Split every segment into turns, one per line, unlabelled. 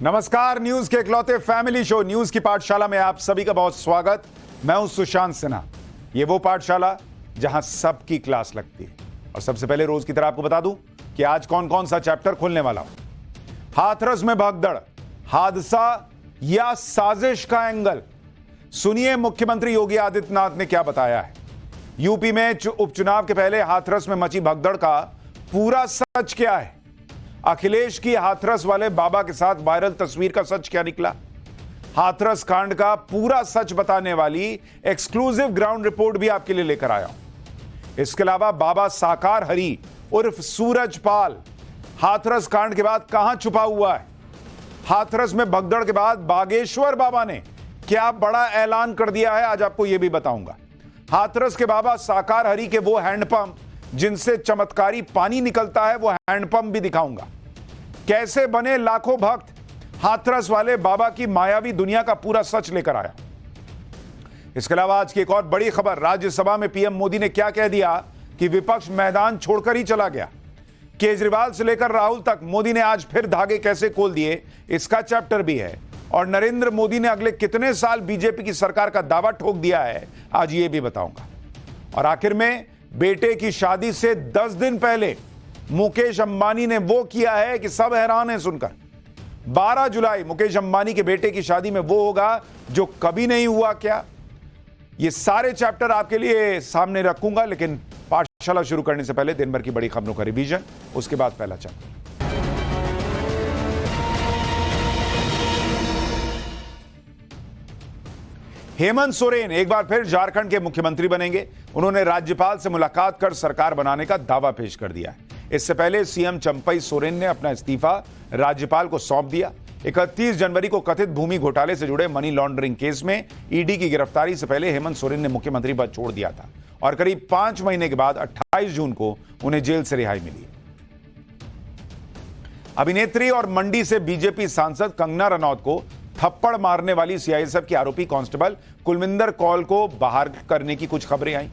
नमस्कार, न्यूज के इकलौते फैमिली शो न्यूज की पाठशाला में आप सभी का बहुत स्वागत। मैं हूं सुशांत सिन्हा। ये वो पाठशाला जहां सबकी क्लास लगती है। और सबसे पहले रोज की तरह आपको बता दूं कि आज कौन कौन सा चैप्टर खुलने वाला हूं। हाथरस में भगदड़, हादसा या साजिश का एंगल, सुनिए मुख्यमंत्री योगी आदित्यनाथ ने क्या बताया है। यूपी में उपचुनाव के पहले हाथरस में मची भगदड़ का पूरा सच क्या है। अखिलेश की हाथरस वाले बाबा के साथ वायरल तस्वीर का सच क्या निकला। हाथरस कांड का पूरा सच बताने वाली एक्सक्लूसिव ग्राउंड रिपोर्ट भी आपके लिए लेकर आया हूं। इसके अलावा बाबा साकार हरि उर्फ सूरजपाल हाथरस कांड के बाद कहां छुपा हुआ है। हाथरस में भगदड़ के बाद बागेश्वर बाबा ने क्या बड़ा ऐलान कर दिया है, आज आपको यह भी बताऊंगा। हाथरस के बाबा साकार हरि के वो हैंडपंप जिनसे चमत्कारी पानी निकलता है, वो हैंडपंप भी दिखाऊंगा। कैसे बने लाखों भक्त, हाथरस वाले बाबा की मायावी दुनिया का पूरा सच लेकर आया। इसके अलावा आज की एक और बड़ी खबर, राज्यसभा में पीएम मोदी ने क्या कह दिया कि विपक्ष मैदान छोड़कर ही चला गया। केजरीवाल से लेकर राहुल तक मोदी ने आज फिर धागे कैसे खोल दिए, इसका चैप्टर भी है। और नरेंद्र मोदी ने अगले कितने साल बीजेपी की सरकार का दावा ठोक दिया है, आज ये भी बताऊंगा। और आखिर में बेटे की शादी से 10 दिन पहले मुकेश अंबानी ने वो किया है कि सब हैरान हैं सुनकर। 12 जुलाई मुकेश अंबानी के बेटे की शादी में वो होगा जो कभी नहीं हुआ क्या। ये सारे चैप्टर आपके लिए सामने रखूंगा, लेकिन पाठशाला शुरू करने से पहले दिन भर की बड़ी खबरों का रिवीजन, उसके बाद पहला चैप्टर। हेमंत सोरेन एक बार फिर झारखंड के मुख्यमंत्री बनेंगे। उन्होंने राज्यपाल से मुलाकात कर सरकार बनाने का दावा पेश कर दिया है। इससे पहले सीएम चंपई सोरेन ने अपना इस्तीफा राज्यपाल को सौंप दिया। 31 जनवरी को कथित भूमि घोटाले से जुड़े मनी लॉन्ड्रिंग केस में ईडी की गिरफ्तारी से पहले हेमंत सोरेन ने मुख्यमंत्री पद छोड़ दिया था और करीब 5 महीने के बाद 28 जून को उन्हें जेल से रिहाई मिली। अभिनेत्री और मंडी से बीजेपी सांसद कंगना रनौत को थप्पड़ मारने वाली सीआईएसएफ की आरोपी कांस्टेबल कुलविंदर कौर को बाहर करने की कुछ खबरें आई।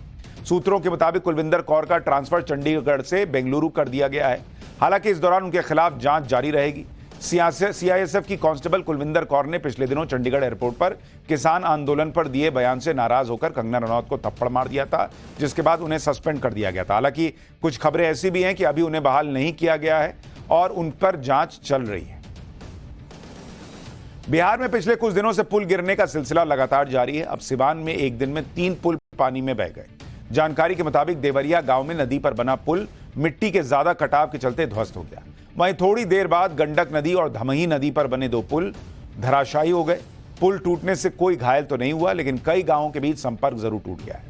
सूत्रों के मुताबिक कुलविंदर कौर का ट्रांसफर चंडीगढ़ से बेंगलुरु कर दिया गया है। हालांकि इस दौरान उनके खिलाफ जांच जारी रहेगी। सीआईएसएफ की कांस्टेबल कुलविंदर कौर ने पिछले दिनों चंडीगढ़ एयरपोर्ट पर किसान आंदोलन पर दिए बयान से नाराज होकर कंगना रनौत को थप्पड़ मार दिया था, जिसके बाद उन्हें सस्पेंड कर दिया गया था। हालांकि कुछ खबरें ऐसी भी हैं कि अभी उन्हें बहाल नहीं किया गया है और उन पर जांच चल रही है। बिहार में पिछले कुछ दिनों से पुल गिरने का सिलसिला लगातार जारी है। अब सिवान में एक दिन में 3 पुल पानी में बह गए। जानकारी के मुताबिक देवरिया गांव में नदी पर बना पुल मिट्टी के ज्यादा कटाव के चलते ध्वस्त हो गया। वहीं थोड़ी देर बाद गंडक नदी और धमही नदी पर बने 2 पुल धराशायी हो गए। पुल टूटने से कोई घायल तो नहीं हुआ, लेकिन कई गांवों के बीच संपर्क जरूर टूट गया है।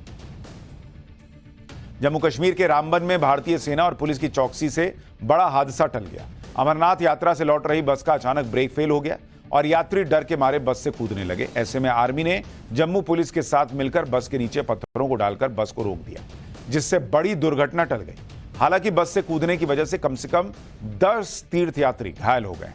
जम्मू कश्मीर के रामबन में भारतीय सेना और पुलिस की चौकसी से बड़ा हादसा टल गया। अमरनाथ यात्रा से लौट रही बस का अचानक ब्रेक फेल हो गया और यात्री डर के मारे बस से कूदने लगे। ऐसे में आर्मी ने जम्मू पुलिस के साथ मिलकर बस के नीचे पत्थरों को डालकर बस को रोक दिया, जिससे बड़ी दुर्घटना टल गई। हालांकि बस से कूदने की वजह से कम 10 तीर्थयात्री घायल हो गए।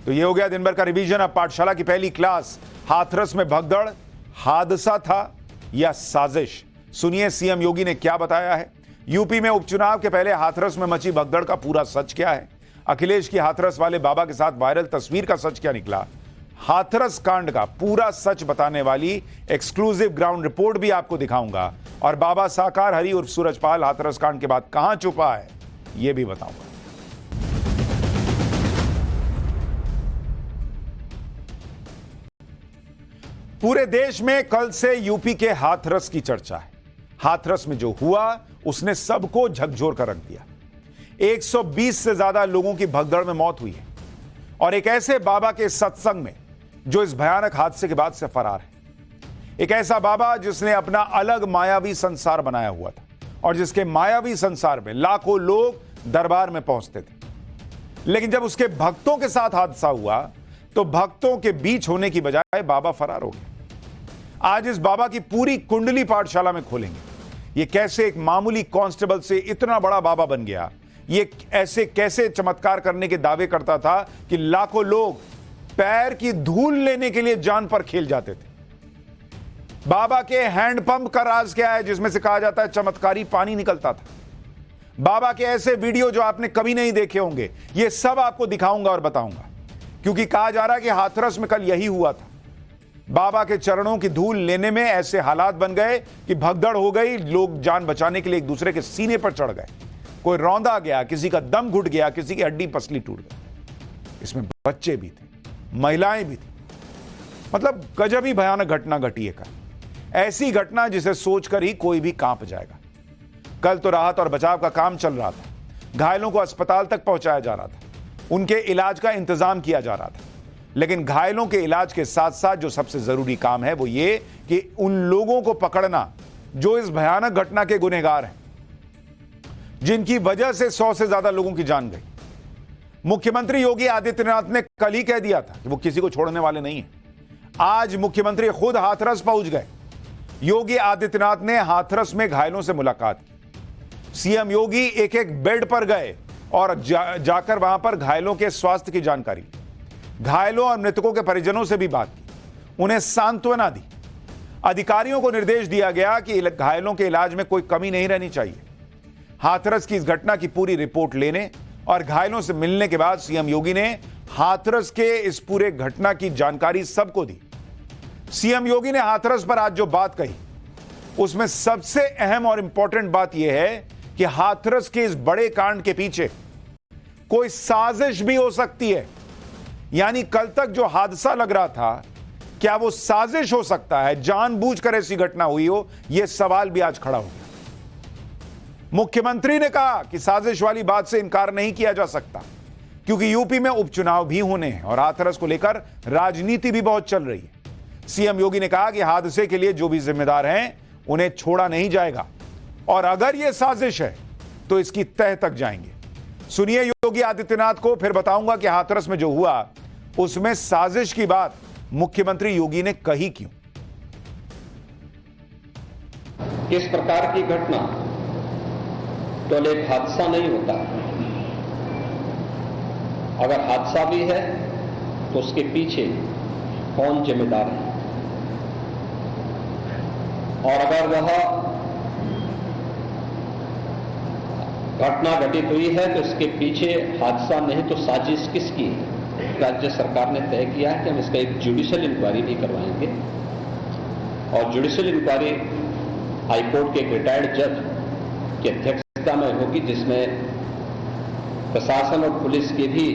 तो ये हो गया दिन भर का रिवीजन। अब पाठशाला की पहली क्लास, हाथरस में भगदड़, हादसा था या साजिश, सुनिए सीएम योगी ने क्या बताया है। यूपी में उपचुनाव के पहले हाथरस में मची भगदड़ का पूरा सच क्या है। अखिलेश की हाथरस वाले बाबा के साथ वायरल तस्वीर का सच क्या निकला। हाथरस कांड का पूरा सच बताने वाली एक्सक्लूसिव ग्राउंड रिपोर्ट भी आपको दिखाऊंगा। और बाबा साकार हरि उर्फ सूरजपाल हाथरस कांड के बाद कहां छुपा है, यह भी बताऊंगा। पूरे देश में कल से यूपी के हाथरस की चर्चा है। हाथरस में जो हुआ उसने सबको झकझोर कर रख दिया। 120 से ज्यादा लोगों की भगदड़ में मौत हुई है और एक ऐसे बाबा के सत्संग में जो इस भयानक हादसे के बाद से फरार है। एक ऐसा बाबा जिसने अपना अलग मायावी संसार बनाया हुआ था और जिसके मायावी संसार में लाखों लोग दरबार में पहुंचते थे। लेकिन जब उसके भक्तों के साथ हादसा हुआ तो भक्तों के बीच होने की बजाय बाबा फरार हो गया। आज इस बाबा की पूरी कुंडली पाठशाला में खोलेंगे। ये कैसे एक मामूली कांस्टेबल से इतना बड़ा बाबा बन गया, ये ऐसे कैसे चमत्कार करने के दावे करता था कि लाखों लोग पैर की धूल लेने के लिए जान पर खेल जाते थे। बाबा के हैंडपंप का राज क्या है जिसमें से कहा जाता है चमत्कारी पानी निकलता था। बाबा के ऐसे वीडियो जो आपने कभी नहीं देखे होंगे, ये सब आपको दिखाऊंगा और बताऊंगा। क्योंकि कहा जा रहा है कि हाथरस में कल यही हुआ था। बाबा के चरणों की धूल लेने में ऐसे हालात बन गए कि भगदड़ हो गई, लोग जान बचाने के लिए एक दूसरे के सीने पर चढ़ गए, कोई रौंदा गया, किसी का दम घुट गया, किसी की हड्डी पसली टूट गई। इसमें बच्चे भी थे, महिलाएं भी थी। मतलब गजब ही भयानक घटना घटी है। ऐसी घटना जिसे सोचकर ही कोई भी कांप जाएगा। कल तो राहत और बचाव का काम चल रहा था, घायलों को अस्पताल तक पहुंचाया जा रहा था, उनके इलाज का इंतजाम किया जा रहा था। लेकिन घायलों के इलाज के साथ साथ जो सबसे जरूरी काम है वो ये कि उन लोगों को पकड़ना जो इस भयानक घटना के गुनहगार हैं, जिनकी वजह से 100 से ज्यादा लोगों की जान गई। मुख्यमंत्री योगी आदित्यनाथ ने कल ही कह दिया था कि वो किसी को छोड़ने वाले नहीं है। आज मुख्यमंत्री खुद हाथरस पहुंच गए। योगी आदित्यनाथ ने हाथरस में घायलों से मुलाकात की। सीएम योगी एक एक बेड पर गए और जाकर वहां पर घायलों के स्वास्थ्य की जानकारी, घायलों और मृतकों के परिजनों से भी बात की, उन्हें सांत्वना दी। अधिकारियों को निर्देश दिया गया कि घायलों के इलाज में कोई कमी नहीं रहनी चाहिए। हाथरस की इस घटना की पूरी रिपोर्ट लेने और घायलों से मिलने के बाद सीएम योगी ने हाथरस के इस पूरे घटना की जानकारी सबको दी। सीएम योगी ने हाथरस पर आज जो बात कही उसमें सबसे अहम और इंपॉर्टेंट बात यह है कि हाथरस के इस बड़े कांड के पीछे कोई साजिश भी हो सकती है। यानी कल तक जो हादसा लग रहा था, क्या वो साजिश हो सकता है, जानबूझकर ऐसी घटना हुई हो, यह सवाल भी आज खड़ा हो गया। मुख्यमंत्री ने कहा कि साजिश वाली बात से इनकार नहीं किया जा सकता, क्योंकि यूपी में उपचुनाव भी होने हैं और हाथरस को लेकर राजनीति भी बहुत चल रही है। सीएम योगी ने कहा कि हादसे के लिए जो भी जिम्मेदार हैं उन्हें छोड़ा नहीं जाएगा और अगर यह साजिश है तो इसकी तह तक जाएंगे। सुनिए योगी आदित्यनाथ को, फिर बताऊंगा कि हाथरस में जो हुआ उसमें साजिश की बात मुख्यमंत्री योगी ने कही क्यों।
इस प्रकार की घटना तो एक हादसा नहीं होता। अगर हादसा भी है तो उसके पीछे कौन जिम्मेदार है, और अगर वह घटना घटित हुई है तो इसके पीछे हादसा नहीं तो साजिश किसकी है। राज्य सरकार ने तय किया है कि हम इसका एक जुडिशियल इंक्वायरी भी करवाएंगे और जुडिशियल इंक्वायरी हाईकोर्ट के एक रिटायर्ड जज की अध्यक्षता में होगी, जिसमें प्रशासन और पुलिस के भी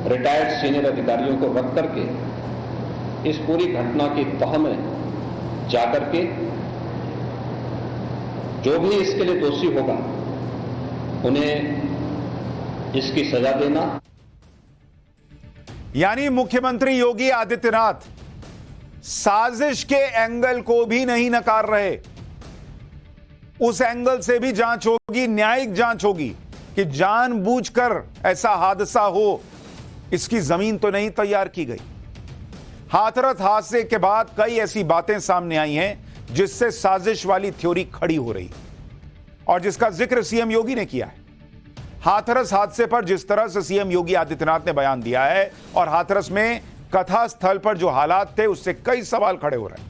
रिटायर्ड सीनियर अधिकारियों को रख करके इस पूरी घटना की तह में जाकर के जो भी इसके लिए दोषी होगा उन्हें इसकी सजा देना।
यानी मुख्यमंत्री योगी आदित्यनाथ साजिश के एंगल को भी नहीं नकार रहे। उस एंगल से भी जांच होगी, न्यायिक जांच होगी कि जानबूझकर ऐसा हादसा हो, इसकी जमीन तो नहीं तैयार की गई। हाथरस हादसे के बाद कई ऐसी बातें सामने आई हैं जिससे साजिश वाली थ्योरी खड़ी हो रही और जिसका जिक्र सीएम योगी ने किया है। हाथरस हादसे पर जिस तरह से सीएम योगी आदित्यनाथ ने बयान दिया है और हाथरस में कथा स्थल पर जो हालात थे उससे कई सवाल खड़े हो रहे हैं,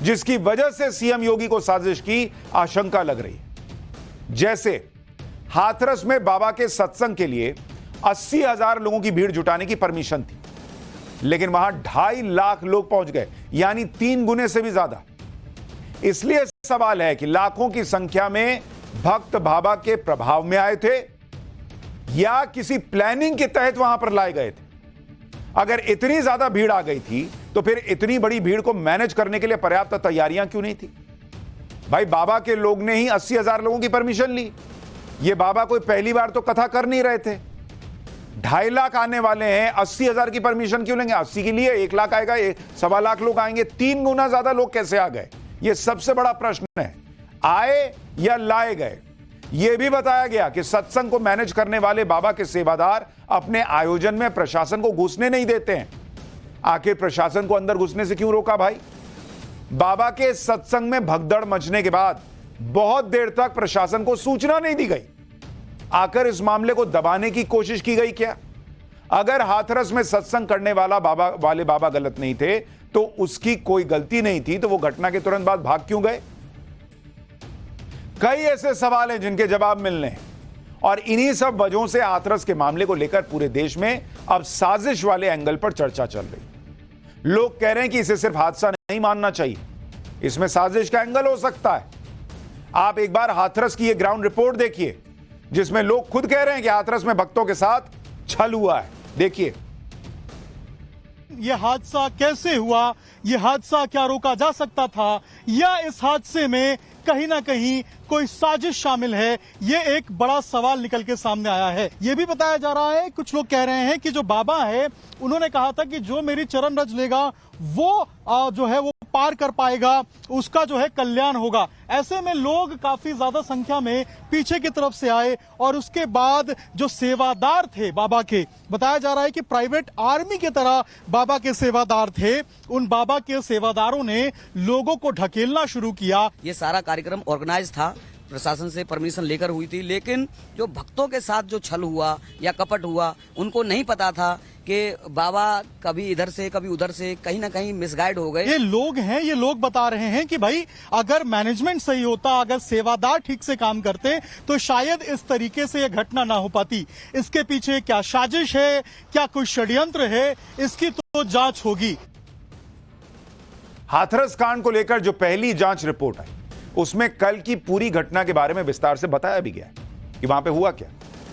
जिसकी वजह से सीएम योगी को साजिश की आशंका लग रही है। जैसे हाथरस में बाबा के सत्संग के लिए 80,000 लोगों की भीड़ जुटाने की परमिशन थी, लेकिन वहां 2.5 लाख लोग पहुंच गए, यानी 3 गुने से भी ज्यादा। इसलिए सवाल है कि लाखों की संख्या में भक्त बाबा के प्रभाव में आए थे या किसी प्लानिंग के तहत वहां पर लाए गए थे। अगर इतनी ज्यादा भीड़ आ गई थी तो फिर इतनी बड़ी भीड़ को मैनेज करने के लिए पर्याप्त तैयारियां क्यों नहीं थी? भाई बाबा के लोग ने ही 80,000 लोगों की परमिशन ली। ये बाबा कोई पहली बार तो कथा कर नहीं रहे थे। 2.5 लाख आने वाले हैं, 80,000 की परमिशन क्यों लेंगे? 80 के लिए 1 लाख आएगा, 1.25 लाख लोग आएंगे, 3 गुना ज्यादा लोग कैसे आ गए? यह सबसे बड़ा प्रश्न है। आए या लाए गए? यह भी बताया गया कि सत्संग को मैनेज करने वाले बाबा के सेवादार अपने आयोजन में प्रशासन को घुसने नहीं देते हैं। आखिर प्रशासन को अंदर घुसने से क्यों रोका भाई? बाबा के सत्संग में भगदड़ मचने के बाद बहुत देर तक प्रशासन को सूचना नहीं दी गई। आकर इस मामले को दबाने की कोशिश की गई क्या? अगर हाथरस में सत्संग करने वाले बाबा गलत नहीं थे तो उसकी कोई गलती नहीं थी, तो वो घटना के तुरंत बाद भाग क्यों गए? कई ऐसे सवाल हैं जिनके जवाब मिलने हैं और इन्हीं सब वजहों से हाथरस के मामले को लेकर पूरे देश में अब साजिश वाले एंगल पर चर्चा चल रही। लोग कह रहे हैं कि इसे सिर्फ हादसा नहीं मानना चाहिए, इसमें साजिश का एंगल हो सकता है। आप एक बार हाथरस की ये ग्राउंड रिपोर्ट देखिए, जिसमें लोग खुद कह रहे हैं कि हाथरस में भक्तों के साथ छल हुआ है। देखिए
ये हादसा कैसे हुआ, ये हादसा क्या रोका जा सकता था, या इस हादसे में कहीं ना कहीं कोई साजिश शामिल है, ये एक बड़ा सवाल निकल के सामने आया है। ये भी बताया जा रहा है, कुछ लोग कह रहे हैं कि जो बाबा है उन्होंने कहा था कि जो मेरी चरण रज लेगा वो जो है वो पार कर पाएगा, उसका जो है कल्याण होगा। ऐसे में लोग काफी ज्यादा संख्या में पीछे की तरफ से आए और उसके बाद जो सेवादार थे बाबा के, बताया जा रहा है कि प्राइवेट आर्मी की तरह बाबा के सेवादार थे, उन बाबा के सेवादारों ने लोगों को ढकेलना शुरू किया।
ये सारा कार्यक्रम ऑर्गेनाइज था, प्रशासन से परमिशन लेकर हुई थी, लेकिन जो भक्तों के साथ जो छल हुआ या कपट हुआ, उनको नहीं पता था कि बाबा कभी इधर से कभी उधर से कहीं ना कहीं मिसगाइड हो गए।
ये लोग हैं, ये लोग बता रहे हैं कि भाई अगर मैनेजमेंट सही होता, अगर सेवादार ठीक से काम करते तो शायद इस तरीके से ये घटना ना हो पाती। इसके पीछे क्या साजिश है, क्या कोई षड्यंत्र है, इसकी तो जांच होगी।
हाथरस कांड को लेकर जो पहली जांच रिपोर्ट आई, उसमें कल की पूरी घटना के बारे में विस्तार से बताया भी गया है कि वहां पे हुआ क्या,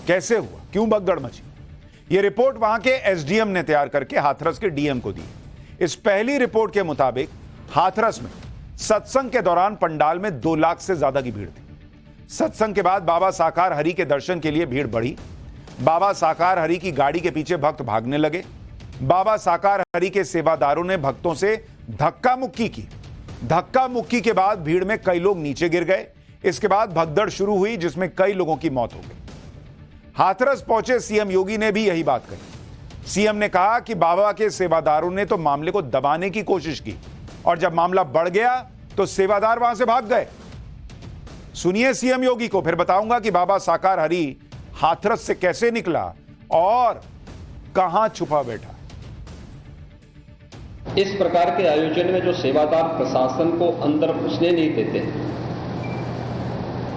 कैसे हुआ, क्यों भगदड़ मची। यह रिपोर्ट वहां के एसडीएम ने तैयार करके हाथरस के डीएम को दी। इस पहली रिपोर्ट के मुताबिक हाथरस में सत्संग के दौरान पंडाल में 2 लाख से ज्यादा की भीड़ थी। सत्संग के बाद बाबा साकार हरि के दर्शन के लिए भीड़ बढ़ी। बाबा साकार हरि की गाड़ी के पीछे भक्त भागने लगे। बाबा साकार हरि के सेवादारों ने भक्तों से धक्का मुक्की की। धक्का मुक्की के बाद भीड़ में कई लोग नीचे गिर गए। इसके बाद भगदड़ शुरू हुई, जिसमें कई लोगों की मौत हो गई। हाथरस पहुंचे सीएम योगी ने भी यही बात कही। सीएम ने कहा कि बाबा के सेवादारों ने तो मामले को दबाने की कोशिश की और जब मामला बढ़ गया तो सेवादार वहां से भाग गए। सुनिए सीएम योगी को, फिर बताऊंगा कि बाबा साकार हरि हाथरस से कैसे निकला और कहां छुपा बैठा।
इस प्रकार के आयोजन में जो सेवादार प्रशासन को अंदर घुसने नहीं देते,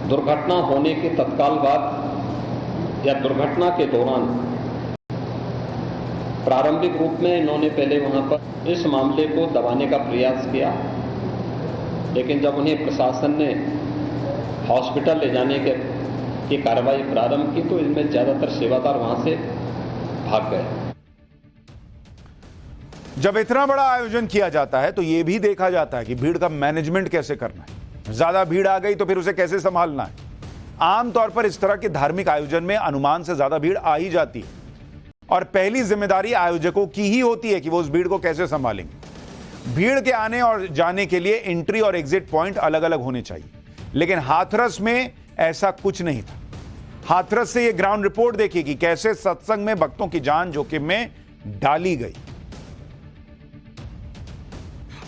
दुर्घटना होने के तत्काल बाद या दुर्घटना के दौरान प्रारंभिक रूप में इन्होंने पहले वहां पर इस मामले को दबाने का प्रयास किया, लेकिन जब उन्हें प्रशासन ने हॉस्पिटल ले जाने की कार्रवाई प्रारंभ की तो इनमें ज्यादातर सेवादार वहां से भाग गए।
जब इतना बड़ा आयोजन किया जाता है तो यह भी देखा जाता है कि भीड़ का मैनेजमेंट कैसे करना है। ज्यादा भीड़ आ गई तो फिर उसे कैसे संभालना है। आमतौर पर इस तरह के धार्मिक आयोजन में अनुमान से ज्यादा भीड़ आ ही जाती है और पहली जिम्मेदारी आयोजकों की ही होती है कि वो उस भीड़ को कैसे संभालेंगे। भीड़ के आने और जाने के लिए एंट्री और एग्जिट पॉइंट अलग अलग होने चाहिए, लेकिन हाथरस में ऐसा कुछ नहीं था। हाथरस से यह ग्राउंड रिपोर्ट देखिए कि कैसे सत्संग में भक्तों की जान जोखिम में डाली गई।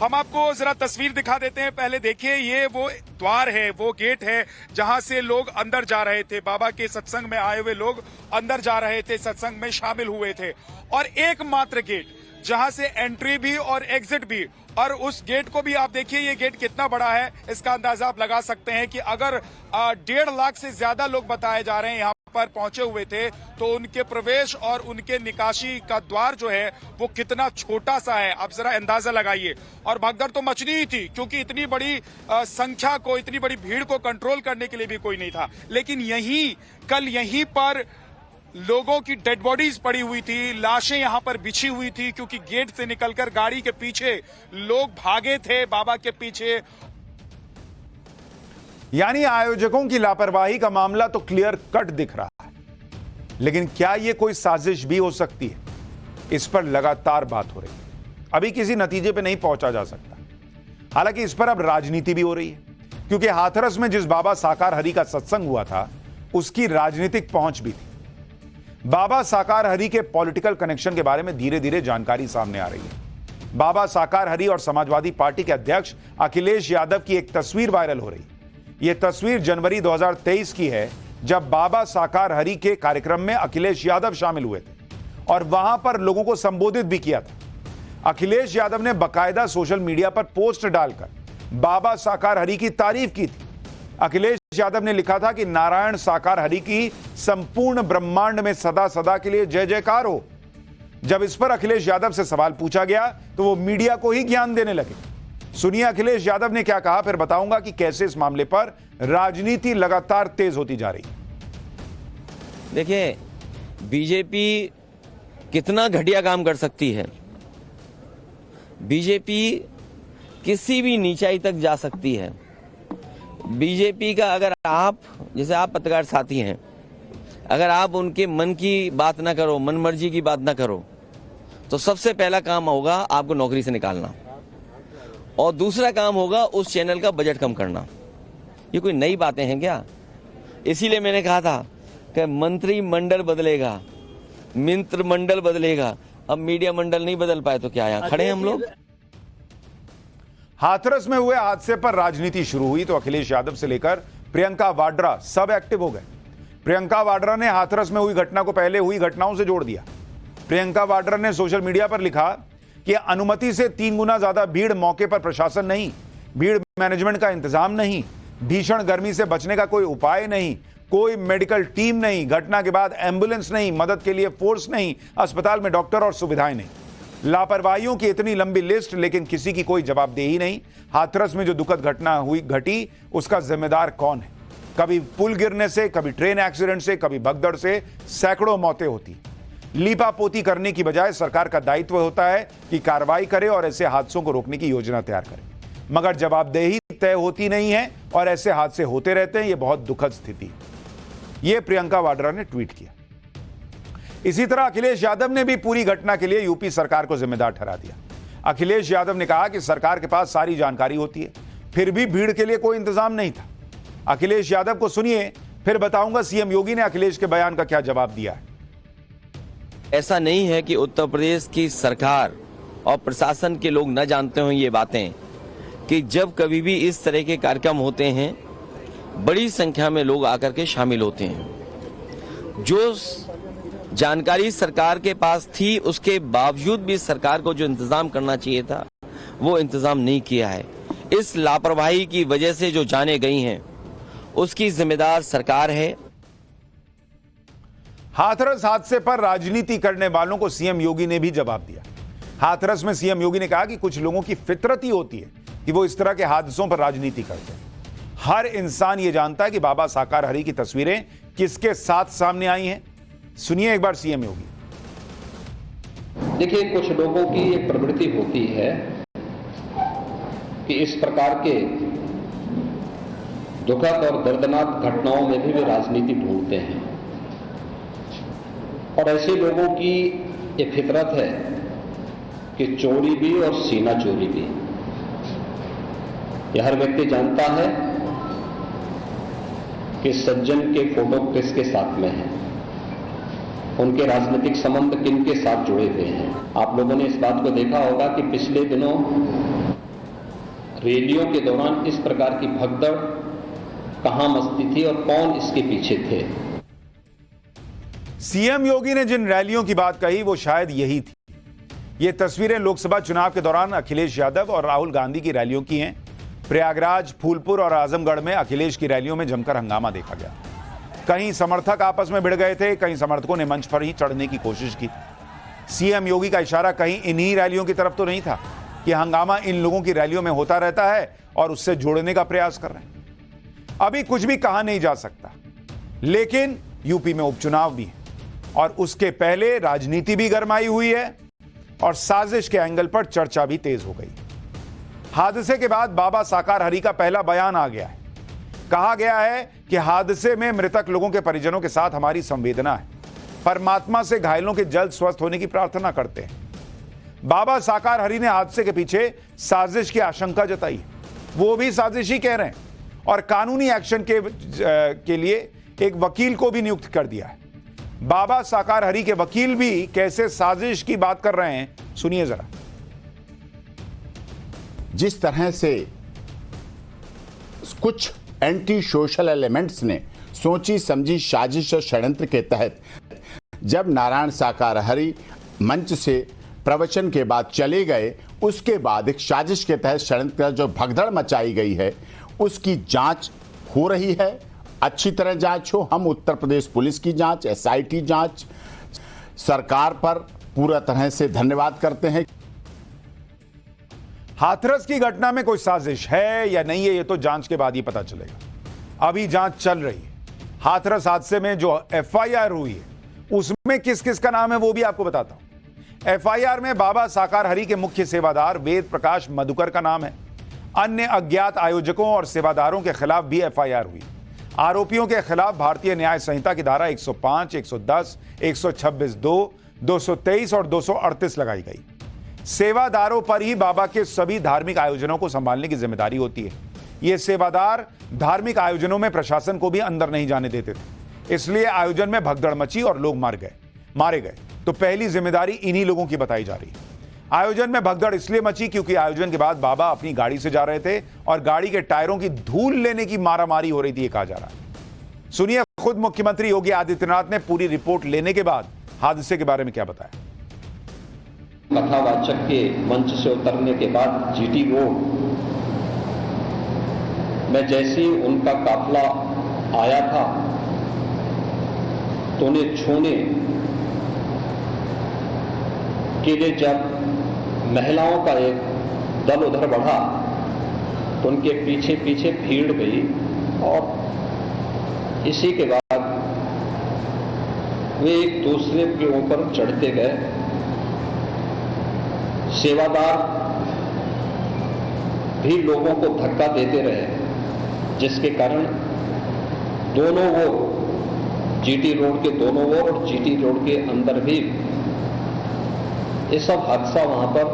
हम आपको जरा तस्वीर दिखा देते हैं। पहले देखिए, ये वो द्वार है, वो गेट है जहां से लोग अंदर जा रहे थे। बाबा के सत्संग में आए हुए लोग अंदर जा रहे थे, सत्संग में शामिल हुए थे। और एकमात्र गेट जहां से एंट्री भी और एग्जिट भी, और उस गेट को भी आप देखिए, ये गेट कितना बड़ा है, इसका अंदाजा आप लगा सकते हैं कि अगर 1.5 लाख से ज्यादा लोग बताए जा रहे हैं यहाँ पर पहुंचे हुए थे, तो उनके प्रवेश और उनके निकासी का द्वार जो है वो कितना छोटा सा है, आप जरा अंदाजा लगाइए। और भगदड़ तो मचनी ही थी, क्योंकि इतनी बड़ी संख्या को, इतनी बड़ी भीड़ को कंट्रोल करने के लिए भी कोई नहीं था। लेकिन कल यहीं पर लोगों की डेड बॉडीज पड़ी हुई थी, लाशें यहां पर बिछी हुई थी, क्योंकि गेट से निकलकर गाड़ी के पीछे लोग भागे थे बाबा के पीछे।
यानी आयोजकों की लापरवाही का मामला तो क्लियर कट दिख रहा है, लेकिन क्या यह कोई साजिश भी हो सकती है? इस पर लगातार बात हो रही है। अभी किसी नतीजे पे नहीं पहुंचा जा सकता। हालांकि इस पर अब राजनीति भी हो रही है, क्योंकि हाथरस में जिस बाबा साकार हरि का सत्संग हुआ था, उसकी राजनीतिक पहुंच भी थी। बाबा साकार हरि के पॉलिटिकल कनेक्शन के बारे में धीरे धीरे जानकारी सामने आ रही है। बाबा साकार हरि और समाजवादी पार्टी के अध्यक्ष अखिलेश यादव की एक तस्वीर वायरल हो रही है। यह तस्वीर जनवरी 2023 की है, जब बाबा साकार हरि के कार्यक्रम में अखिलेश यादव शामिल हुए थे और वहां पर लोगों को संबोधित भी किया था। अखिलेश यादव ने बाकायदा सोशल मीडिया पर पोस्ट डालकर बाबा साकार हरि की तारीफ की थी। अखिलेश यादव ने लिखा था कि नारायण साकार हरि की संपूर्ण ब्रह्मांड में सदा सदा के लिए जय जयकार हो। जब इस पर अखिलेश यादव से सवाल पूछा गया तो वो मीडिया को ही ज्ञान देने लगे। सुनिए अखिलेश यादव ने क्या कहा, फिर बताऊंगा कि कैसे इस मामले पर राजनीति लगातार तेज होती जा रही है।
देखिए, बीजेपी कितना घटिया काम कर सकती है। बीजेपी किसी भी नीचाई तक जा सकती है। बीजेपी का अगर आप, जैसे आप पत्रकार साथी हैं, अगर आप उनके मन की बात ना करो, मन मर्जी की बात ना करो, तो सबसे पहला काम होगा आपको नौकरी से निकालना, और दूसरा काम होगा उस चैनल का बजट कम करना। ये कोई नई बातें हैं क्या? इसीलिए मैंने कहा था कि मंत्रिमंडल बदलेगा, मित्र मंडल बदलेगा। अब मीडिया मंडल नहीं बदल पाए तो क्या यहाँ खड़े हैं हम लोग।
हाथरस में हुए हादसे पर राजनीति शुरू हुई तो अखिलेश यादव से लेकर प्रियंका वाड्रा सब एक्टिव हो गए। प्रियंका वाड्रा ने हाथरस में हुई घटना को पहले हुई घटनाओं से जोड़ दिया। प्रियंका वाड्रा ने सोशल मीडिया पर लिखा कि अनुमति से 3 गुना ज्यादा भीड़, मौके पर प्रशासन नहीं, भीड़ मैनेजमेंट का इंतजाम नहीं, भीषण गर्मी से बचने का कोई उपाय नहीं, कोई मेडिकल टीम नहीं, घटना के बाद एम्बुलेंस नहीं, मदद के लिए फोर्स नहीं, अस्पताल में डॉक्टर और सुविधाएं नहीं, लापरवाहियों की इतनी लंबी लिस्ट, लेकिन किसी की कोई जवाबदेही नहीं। हाथरस में जो दुखद घटना घटी उसका जिम्मेदार कौन है? कभी पुल गिरने से, कभी ट्रेन एक्सीडेंट से, कभी भगदड़ से सैकड़ों मौतें होती। लीपापोती करने की बजाय सरकार का दायित्व होता है कि कार्रवाई करे और ऐसे हादसों को रोकने की योजना तैयार करे, मगर जवाबदेही तय होती नहीं है और ऐसे हादसे होते रहते हैं। यह बहुत दुखद स्थिति है। यह प्रियंका वाड्रा ने ट्वीट किया। इसी तरह अखिलेश यादव ने भी पूरी घटना के लिए यूपी सरकार को जिम्मेदार ठहरा दिया। अखिलेश यादव ने कहा कि सरकार के पास सारी जानकारी होती है, फिर भी भीड़ के लिए कोई इंतजाम नहीं था। अखिलेश यादव को सुनिए, फिर बताऊंगा सीएम योगी ने अखिलेश के बयान का क्या जवाब दिया है।
ऐसा नहीं है कि उत्तर प्रदेश की सरकार और प्रशासन के लोग न जानते हों ये बातें, कि जब कभी भी इस तरह के कार्यक्रम होते हैं बड़ी संख्या में लोग आकर के शामिल होते हैं। जो जानकारी सरकार के पास थी उसके बावजूद भी सरकार को जो इंतजाम करना चाहिए था वो इंतजाम नहीं किया है। इस लापरवाही की वजह से जो जाने गई हैं उसकी जिम्मेदार सरकार है।
हाथरस हादसे पर राजनीति करने वालों को सीएम योगी ने भी जवाब दिया। हाथरस में सीएम योगी ने कहा कि कुछ लोगों की फितरत ही होती है कि वो इस तरह के हादसों पर राजनीति करते हैं। हर इंसान ये जानता है कि बाबा साकार हरि की तस्वीरें किसके साथ सामने आई हैं। सुनिए एक बार सीएम योगी।
देखिए, कुछ लोगों की एक प्रवृत्ति होती है कि इस प्रकार के दुखद और दर्दनाक घटनाओं में भी वे राजनीति ढूंढते हैं, और ऐसे लोगों की ये फितरत है कि चोरी भी और सीना चोरी भी। यह हर व्यक्ति जानता है कि सज्जन के फोटो किसके साथ में है, उनके राजनीतिक संबंध किन के साथ जुड़े हुए हैं। आप लोगों ने इस बात को देखा होगा कि पिछले दिनों रैलियों के दौरान इस प्रकार की भगदड़ कहां मचती थी और कौन इसके पीछे थे।
सीएम योगी ने जिन रैलियों की बात कही वो शायद यही थी। ये तस्वीरें लोकसभा चुनाव के दौरान अखिलेश यादव और राहुल गांधी की रैलियों की हैं। प्रयागराज, फूलपुर और आजमगढ़ में अखिलेश की रैलियों में जमकर हंगामा देखा गया। कहीं समर्थक आपस में भिड़ गए थे, कहीं समर्थकों ने मंच पर ही चढ़ने की कोशिश की। सीएम योगी का इशारा कहीं इन्हीं रैलियों की तरफ तो नहीं था कि हंगामा इन लोगों की रैलियों में होता रहता है और उससे जोड़ने का प्रयास कर रहे हैं। अभी कुछ भी कहा नहीं जा सकता, लेकिन यूपी में उपचुनाव भी है और उसके पहले राजनीति भी गरमाई हुई है और साजिश के एंगल पर चर्चा भी तेज हो गई। हादसे के बाद बाबा साकार हरि का पहला बयान आ गया है। कहा गया है कि हादसे में मृतक लोगों के परिजनों के साथ हमारी संवेदना है, परमात्मा से घायलों के जल्द स्वस्थ होने की प्रार्थना करते हैं। बाबा साकार हरि ने हादसे के पीछे साजिश की आशंका जताई है, वो भी साजिश ही कह रहे हैं, और कानूनी एक्शन के लिए एक वकील को भी नियुक्त कर दिया है। बाबा साकार हरि के वकील भी कैसे साजिश की बात कर रहे हैं, सुनिए जरा।
जिस तरह से कुछ एंटी सोशल एलिमेंट्स ने सोची समझी साजिश और षड्यंत्र के तहत जब नारायण साकार हरि मंच से प्रवचन के बाद चले गए, उसके बाद एक साजिश के तहत षड्यंत्र जो भगदड़ मचाई गई है उसकी जांच हो रही है, अच्छी तरह जांच हो। हम उत्तर प्रदेश पुलिस की जांच, SIT जांच, सरकार पर पूरा तरह से धन्यवाद करते हैं।
हाथरस की घटना में कोई साजिश है या नहीं है, ये तो जांच के बाद ही पता चलेगा। अभी जांच चल रही है। हाथरस हादसे में जो FIR हुई है उसमें किस किस का नाम है वो भी आपको बताता हूं। FIR में बाबा साकार हरि के मुख्य सेवादार वेद प्रकाश मधुकर का नाम है। अन्य अज्ञात आयोजकों और सेवादारों के खिलाफ भी FIR हुई। आरोपियों के खिलाफ भारतीय न्याय संहिता की धारा 105, 110, 126(2), 223 और 238 लगाई गई। सेवादारों पर ही बाबा के सभी धार्मिक आयोजनों को संभालने की जिम्मेदारी होती है। ये सेवादार धार्मिक आयोजनों में प्रशासन को भी अंदर नहीं जाने देते थे, इसलिए आयोजन में भगदड़ मची और लोग मारे गए। तो पहली जिम्मेदारी इन्हीं लोगों की बताई जा रही है। आयोजन में भगदड़ इसलिए मची क्योंकि आयोजन के बाद बाबा अपनी गाड़ी से जा रहे थे और गाड़ी के टायरों की धूल लेने की मारामारी हो रही थी, ये कहा जा रहा है। सुनिए खुद मुख्यमंत्री योगी आदित्यनाथ ने पूरी रिपोर्ट लेने के बाद हादसे के बारे में क्या बताया।
कथावाचक के मंच से उतरने के बाद GT रोड में जैसे ही उनका काफिला आया था तो उन्हें छूने के लिए जब महिलाओं का एक दल उधर बढ़ा तो उनके पीछे पीछे भीड़ गई और इसी के बाद वे एक दूसरे के ऊपर चढ़ते गए। सेवादार भी लोगों को धक्का देते रहे, जिसके कारण दोनों ओर GT रोड के दोनों ओर और GT रोड के अंदर भी ये सब हादसा वहां पर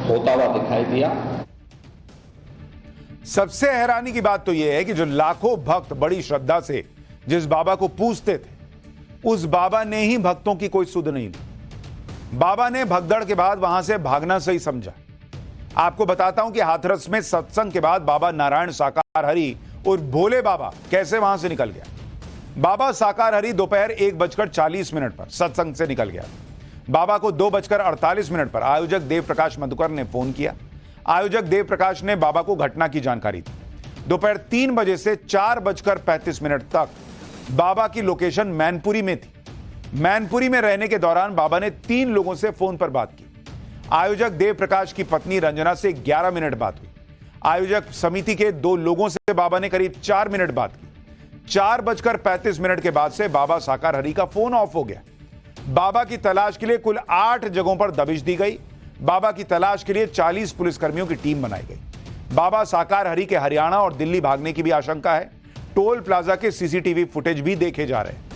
होता हुआ दिखाई दिया।
सबसे हैरानी की बात तो यह है कि जो लाखों भक्त बड़ी श्रद्धा से जिस बाबा को पूजते थे, उस बाबा ने ही भक्तों की कोई सुध नहीं ली। बाबा ने भगदड़ के बाद वहां से भागना सही समझा। आपको बताता हूं कि हाथरस में सत्संग के बाद बाबा नारायण साकार हरि और भोले बाबा कैसे वहां से निकल गया। बाबा साकार हरि दोपहर 1:40 पर सत्संग से निकल गया। बाबा को 2:48 पर आयोजक देव प्रकाश मधुकर ने फोन किया। आयोजक देव प्रकाश ने बाबा को घटना की जानकारी दी। दोपहर 3 बजे से 4:35 तक बाबा की लोकेशन मैनपुरी में थी। मैनपुरी में रहने के दौरान बाबा ने 3 लोगों से फोन पर बात की। आयोजक देव प्रकाश की पत्नी रंजना से 11 मिनट बात हुई। आयोजक समिति के 2 लोगों से बाबा ने करीब 4 मिनट बात की। 4:35 के बाद से बाबा साकार हरि का फोन ऑफ हो गया। बाबा की तलाश के लिए कुल 8 जगहों पर दबिश दी गई। बाबा की तलाश के लिए 40 पुलिसकर्मियों की टीम बनाई गई। बाबा साकार हरि के हरियाणा और दिल्ली भागने की भी आशंका है। टोल प्लाजा के CCTV फुटेज भी देखे जा रहे हैं।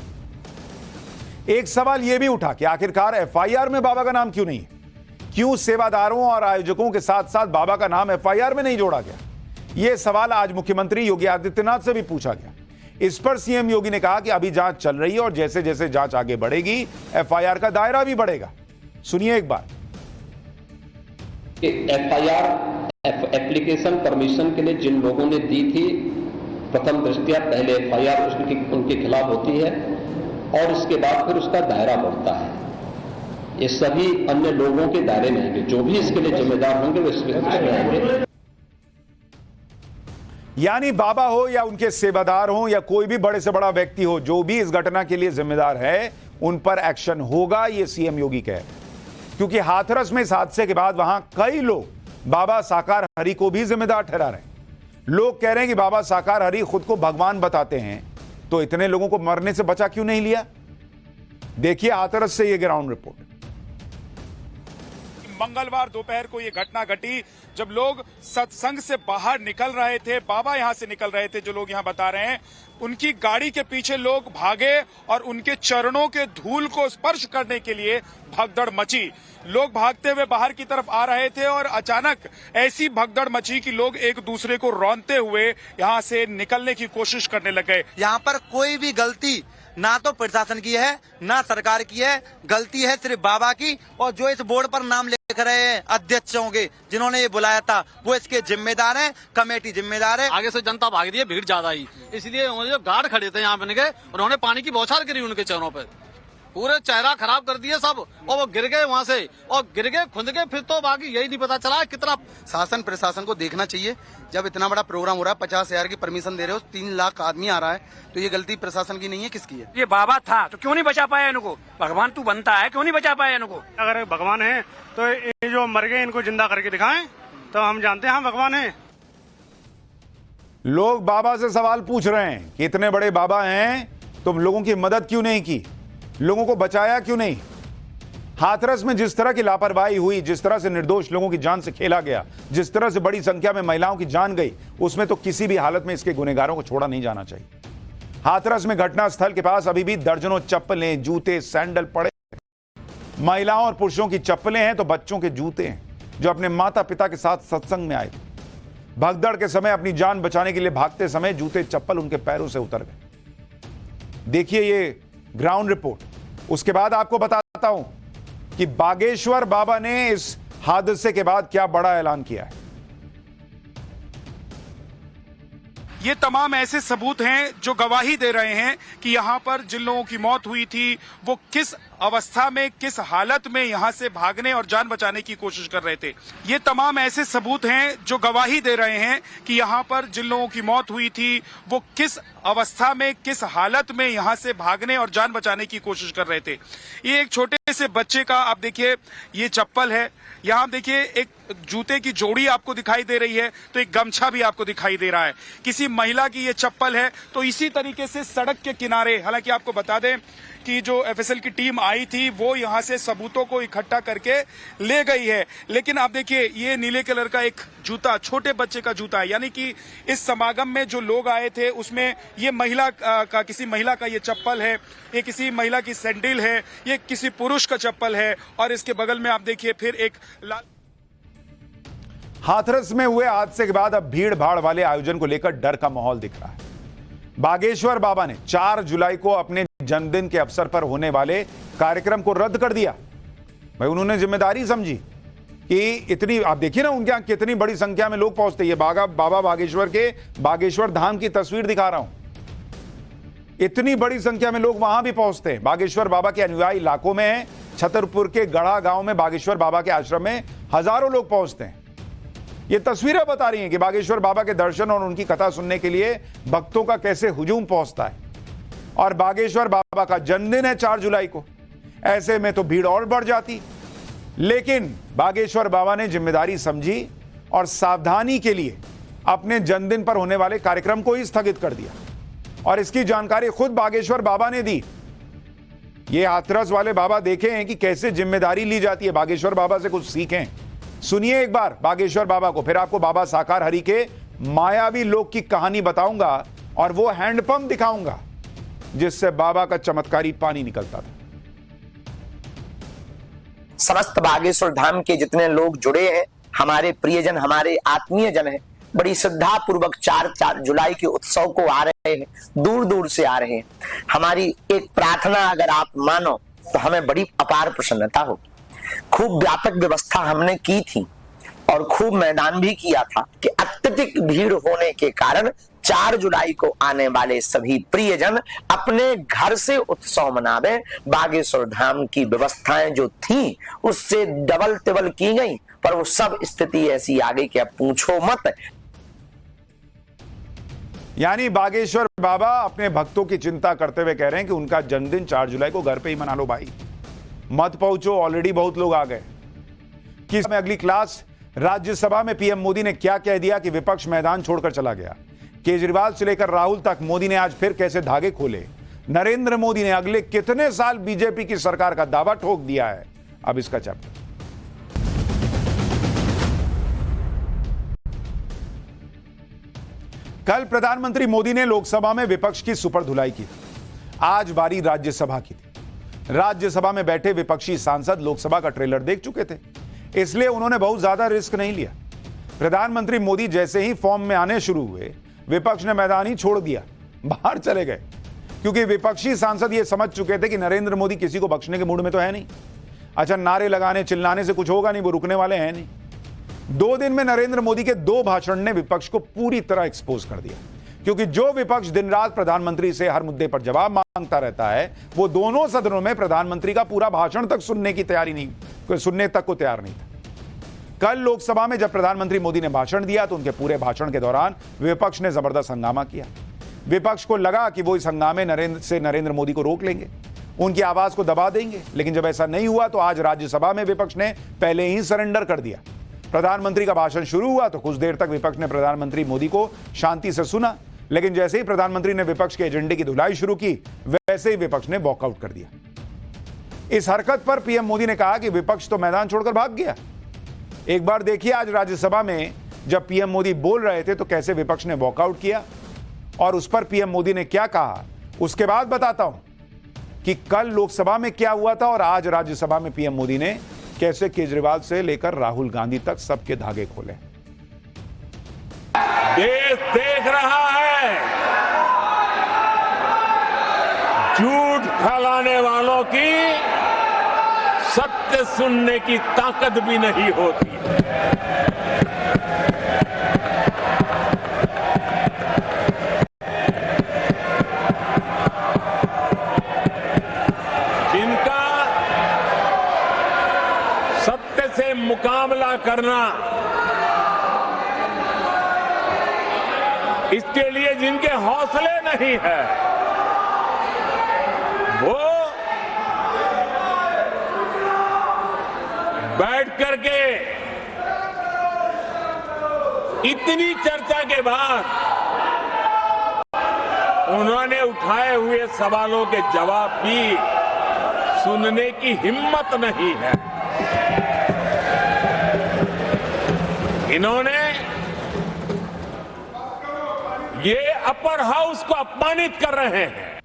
एक सवाल यह भी उठा कि आखिरकार FIR में बाबा का नाम क्यों नहीं है? क्यों सेवादारों और आयोजकों के साथ साथ बाबा का नाम FIR में नहीं जोड़ा गया? यह सवाल आज मुख्यमंत्री योगी आदित्यनाथ से भी पूछा गया। इस पर CM योगी ने कहा कि अभी जांच चल रही है और जैसे जैसे जांच आगे बढ़ेगी FIR का दायरा भी बढ़ेगा। सुनिए एक बार।
FIR एप्लीकेशन परमिशन के लिए जिन लोगों ने दी थी, प्रथम दृष्टया पहले FIR उनके खिलाफ होती है और इसके बाद फिर उसका दायरा बढ़ता है। ये सभी अन्य लोगों के दायरे में आएंगे, जो भी इसके लिए जिम्मेदार होंगे वो इसमें आएंगे।
यानी बाबा हो या उनके सेवादार हो या कोई भी बड़े से बड़ा व्यक्ति हो, जो भी इस घटना के लिए जिम्मेदार है उन पर एक्शन होगा, ये CM योगी कह रहे हैं। क्योंकि हाथरस में इस हादसे के बाद वहां कई लोग बाबा साकार हरि को भी जिम्मेदार ठहरा रहे हैं। लोग कह रहे हैं कि बाबा साकार हरि खुद को भगवान बताते हैं, तो इतने लोगों को मरने से बचा क्यों नहीं लिया? देखिए हाथरस से ये ग्राउंड रिपोर्ट।
मंगलवार दोपहर को ये घटना घटी जब लोग सत्संग से बाहर निकल रहे थे। बाबा यहां से निकल रहे थे, जो लोग यहां बता रहे हैं। उनकी गाड़ी के पीछे लोग भागे और उनके चरणों के धूल को स्पर्श करने के लिए भगदड़ मची। लोग भागते हुए बाहर की तरफ आ रहे थे और अचानक ऐसी भगदड़ मची कि लोग एक दूसरे को रौंदते हुए यहां से निकलने की कोशिश करने लगे।
यहाँ पर कोई भी गलती ना तो प्रशासन की है ना सरकार की है, गलती है सिर्फ बाबा की। और जो इस बोर्ड पर नाम लिख रहे हैं अध्यक्ष होंगे जिन्होंने ये बुलाया था, वो इसके जिम्मेदार हैं, कमेटी जिम्मेदार है।
आगे से जनता भाग रही है, भीड़ ज्यादा ही, इसलिए उन्होंने जो गार्ड खड़े थे यहाँ बन गए और उन्होंने पानी की बौछार करी उनके चरणों पर। पूरे चेहरा खराब कर दिए सब, और वो गिर गए वहाँ से, और गिर गए खुद के, फिर तो बाकी यही नहीं पता चला कितना।
शासन प्रशासन को देखना चाहिए, जब इतना बड़ा प्रोग्राम हो रहा है, 50,000 की परमिशन दे रहे हो, 3 लाख आदमी आ रहा है, तो ये गलती प्रशासन की नहीं है, किसकी है?
ये बाबा था तो क्यों नहीं बचा पाया इनको? भगवान तू बनता है, क्यों नहीं बचा पाया इनको?
अगर भगवान है तो ये जो मर गए इनको जिंदा करके दिखाएं, तो हम जानते हैं हम भगवान हैं।
लोग बाबा से सवाल पूछ रहे हैं कि इतने बड़े बाबा हैं, तुम लोगों की मदद क्यों नहीं की, लोगों को बचाया क्यों नहीं? हाथरस में जिस तरह की लापरवाही हुई, जिस तरह से निर्दोष लोगों की जान से खेला गया, जिस तरह से बड़ी संख्या में महिलाओं की जान गई, उसमें तो किसी भी हालत में इसके गुनहगारों को छोड़ा नहीं जाना चाहिए। हाथरस में घटनास्थल के पास अभी भी दर्जनों चप्पलें, जूते, सैंडल पड़े। महिलाओं और पुरुषों की चप्पलें हैं तो बच्चों के जूते हैं, जो अपने माता पिता के साथ सत्संग में आए थे। भगदड़ के समय अपनी जान बचाने के लिए भागते समय जूते चप्पल उनके पैरों से उतर गए। देखिए ये ग्राउंड रिपोर्ट। उसके बाद आपको बताता हूं कि बागेश्वर बाबा ने इस हादसे के बाद क्या बड़ा ऐलान किया है।
ये तमाम ऐसे सबूत हैं जो गवाही दे रहे हैं कि यहां पर जिन लोगों की मौत हुई थी वो किस अवस्था में, किस हालत में यहां से भागने और जान बचाने की कोशिश कर रहे थे। ये तमाम ऐसे सबूत हैं जो गवाही दे रहे हैं कि यहां पर जिन लोगों की मौत हुई थी वो किस अवस्था में, किस हालत में यहां से भागने और जान बचाने की कोशिश कर रहे थे। ये एक छोटे से बच्चे का आप देखिए, ये चप्पल है, यहां देखिए एक जूते की जोड़ी आपको दिखाई दे रही है, तो एक गमछा भी आपको दिखाई दे रहा है। किसी महिला की ये चप्पल है। तो इसी तरीके से सड़क के किनारे, हालांकि आपको बता दें कि जो एफएसएल की टीम आई थी वो यहां से सबूतों को इकट्ठा करके ले गई है, लेकिन आप देखिए ये नीले कलर का एक जूता, छोटे बच्चे का जूता है, यानी कि इस समागम में जो लोग आए थे उसमें ये महिला का, किसी महिला का ये चप्पल है, ये किसी महिला की सैंडल है, ये किसी पुरुष का चप्पल है, और इसके बगल में आप देखिए फिर एक लाल।
हाथरस में हुए हादसे के बाद अब भीड़ भाड़ वाले आयोजन को लेकर डर का माहौल दिख रहा है। बागेश्वर बाबा ने 4 जुलाई को अपने जन्मदिन के अवसर पर होने वाले कार्यक्रम को रद्द कर दिया। भाई उन्होंने जिम्मेदारी समझी कि इतनी, आप देखिए ना उनके यहां कितनी बड़ी संख्या में लोग पहुंचते। ये बाबा बागेश्वर के बागेश्वर धाम की तस्वीर दिखा रहा हूं, इतनी बड़ी संख्या में लोग वहां भी पहुंचते हैं। बागेश्वर बाबा के अनुयायी इलाकों में है। छतरपुर के गढ़ा गांव में बागेश्वर बाबा के आश्रम में हजारों लोग पहुंचते हैं। ये तस्वीरें बता रही हैं कि बागेश्वर बाबा के दर्शन और उनकी कथा सुनने के लिए भक्तों का कैसे हुजूम पहुंचता है। और बागेश्वर बाबा का जन्मदिन है 4 जुलाई को, ऐसे में तो भीड़ और बढ़ जाती। लेकिन बागेश्वर बाबा ने जिम्मेदारी समझी और सावधानी के लिए अपने जन्मदिन पर होने वाले कार्यक्रम को ही स्थगित कर दिया, और इसकी जानकारी खुद बागेश्वर बाबा ने दी। ये हाथरस वाले बाबा देखे हैं कि कैसे जिम्मेदारी ली जाती है। बागेश्वर बाबा से कुछ सीखें। सुनिए एक बार बागेश्वर बाबा को, फिर आपको बाबा साकार हरि के मायावी लोक की कहानी बताऊंगा और वो हैंडपंप दिखाऊंगा जिससे बाबा का चमत्कारी पानी निकलता था।
समस्त बागेश्वर धाम के जितने लोग जुड़े हैं, हमारे प्रियजन, हमारे आत्मीय जन हैं, बड़ी श्रद्धा पूर्वक 4 जुलाई के उत्सव को आ रहे हैं, दूर दूर से आ रहे हैं। हमारी एक प्रार्थना अगर आप मानो तो हमें बड़ी अपार प्रसन्नता होगी। खूब व्यापक व्यवस्था हमने की थी और खूब मैदान भी किया था कि अत्यधिक भीड़ होने के कारण 4 जुलाई को आने वाले सभी प्रियजन अपने घर से उत्सव मनावे। बागेश्वर धाम की व्यवस्थाएं जो थी उससे डबल टिबल की गई, पर वो सब स्थिति ऐसी आ गई कि अब पूछो मत।
यानी बागेश्वर बाबा अपने भक्तों की चिंता करते हुए कह रहे हैं कि उनका जन्मदिन 4 जुलाई को घर पे ही मना लो भाई, मत पहुंचो, ऑलरेडी बहुत लोग आ गए। किस में अगली क्लास, राज्यसभा में पीएम मोदी ने क्या कह दिया कि विपक्ष मैदान छोड़कर चला गया। केजरीवाल से लेकर राहुल तक मोदी ने आज फिर कैसे धागे खोले। नरेंद्र मोदी ने अगले कितने साल बीजेपी की सरकार का दावा ठोक दिया है। अब इसका चैप्टर। कल प्रधानमंत्री मोदी ने लोकसभा में विपक्ष की सुपर धुलाई की। आज बारी राज्यसभा की थी। राज्यसभा में बैठे विपक्षी सांसद लोकसभा का ट्रेलर देख चुके थे, इसलिए उन्होंने बहुत ज्यादा रिस्क नहीं लिया। प्रधानमंत्री मोदी जैसे ही फॉर्म में आने शुरू हुए, विपक्ष ने मैदान ही छोड़ दिया, बाहर चले गए, क्योंकि विपक्षी सांसद ये समझ चुके थे कि नरेंद्र मोदी किसी को बख्शने के मूड में तो है नहीं। अच्छा, नारे लगाने चिल्लाने से कुछ होगा नहीं, वो रुकने वाले हैं नहीं। 2 दिन में नरेंद्र मोदी के 2 भाषण ने विपक्ष को पूरी तरह एक्सपोज कर दिया। क्योंकि जो विपक्ष दिन रात प्रधानमंत्री से हर मुद्दे पर जवाब मांगता रहता है, वो दोनों सदनों में प्रधानमंत्री का पूरा भाषण तक सुनने की तैयारी नहीं, सुनने तक को तैयार नहीं था। कल लोकसभा में जब प्रधानमंत्री मोदी ने भाषण दिया तो उनके पूरे भाषण के दौरान विपक्ष ने जबरदस्त हंगामा किया। विपक्ष को लगा कि वो इस हंगामे नरेंद्र मोदी को रोक लेंगे, उनकी आवाज को दबा देंगे, लेकिन जब ऐसा नहीं हुआ तो आज राज्यसभा में विपक्ष ने पहले ही सरेंडर कर दिया। प्रधानमंत्री का भाषण शुरू हुआ तो कुछ देर तक विपक्ष ने प्रधानमंत्री मोदी को शांति से सुना, लेकिन जैसे ही प्रधानमंत्री ने विपक्ष के एजेंडे की धुलाई शुरू की, वैसे ही विपक्ष ने वॉकआउट कर दिया। इस हरकत पर पीएम मोदी ने कहा कि विपक्ष तो मैदान छोड़कर भाग गया। एक बार देखिए आज राज्यसभा में जब पीएम मोदी बोल रहे थे तो कैसे विपक्ष ने वॉकआउट किया और उस पर पीएम मोदी ने क्या कहा। उसके बाद बताता हूं कि कल लोकसभा में क्या हुआ था और आज राज्यसभा में पीएम मोदी ने कैसे केजरीवाल से लेकर राहुल गांधी तक सबके धागे खोले।
देश देख रहा है, झूठ फैलाने वालों की सत्य सुनने की ताकत भी नहीं होती। जिनका सत्य से मुकाबला करना, इसके लिए जिनके हौसले नहीं है, वो बैठ करके इतनी चर्चा के बाद उन्होंने उठाए हुए सवालों के जवाब भी सुनने की हिम्मत नहीं है। इन्होंने ये अपर हाउस को अपमानित कर रहे हैं।